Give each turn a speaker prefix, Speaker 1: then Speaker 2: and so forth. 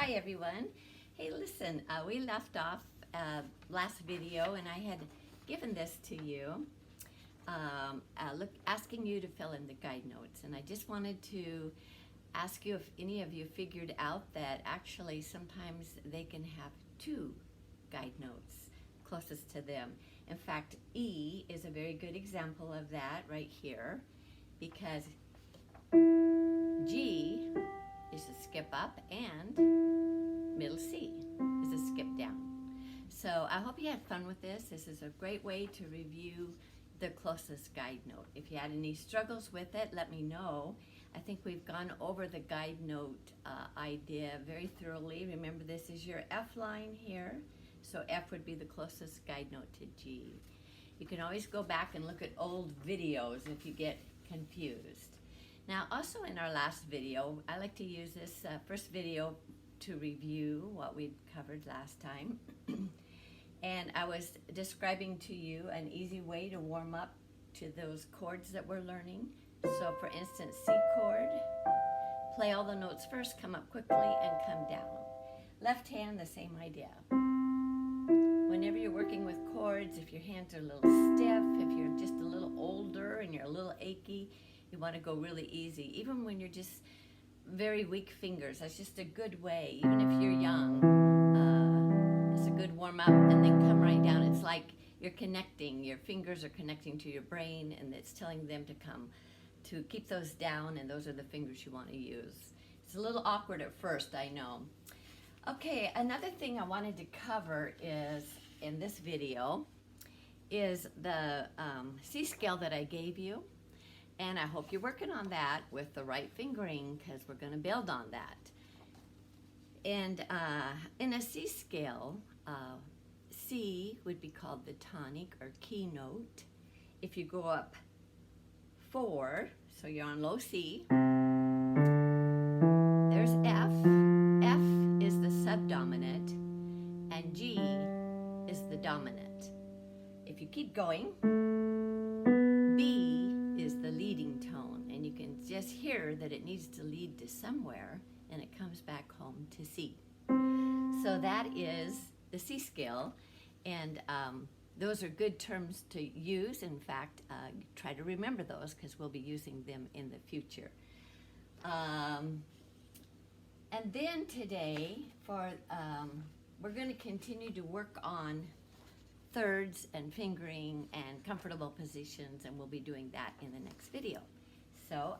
Speaker 1: Hi everyone. Hey, listen, we left off last video and I had given this to you, asking you to fill in the guide notes. And I just wanted to ask you if any of you figured out that actually sometimes they can have two guide notes closest to them. In fact, E is a very good example of that right here, because G is a skip up and middle C is a skip down. So I hope you had fun with this. This is a great way to review the closest guide note. If you had any struggles with it, let me know. I think we've gone over the guide note idea very thoroughly. Remember, this is your F line here, so F would be the closest guide note to G. You can always go back and look at old videos if you get confused. Now, also in our last video, I like to use this first video to review what we covered last time. And I was describing to you an easy way to warm up to those chords that we're learning. So for instance, C chord, play all the notes first, come up quickly, and come down. Left hand, the same idea. Whenever you're working with chords, if your hands are a little stiff, if you're just a little older and you're a little achy, you want to go really easy. Even when you're just very weak fingers, that's just a good way. Even if you're young, it's a good warm up, and then come right down. It's like you're connecting, your fingers are connecting to your brain, and it's telling them to come, to keep those down, and those are the fingers you want to use. It's a little awkward at first, I know. Okay, another thing I wanted to cover is, in this video, is the C scale that I gave you. And I hope you're working on that with the right fingering, because we're going to build on that. And in a C scale, C would be called the tonic or key note. If you go up 4, so you're on low C, there's F. F is the subdominant, and G is the dominant. If you keep going, B is the leading tone, and you can just hear that it needs to lead to somewhere, and it comes back home to C. So that is the C scale, and those are good terms to use. In fact, try to remember those, because we'll be using them in the future. And then today, we're going to continue to work on thirds and fingering and comfortable positions, and we'll be doing that in the next video. So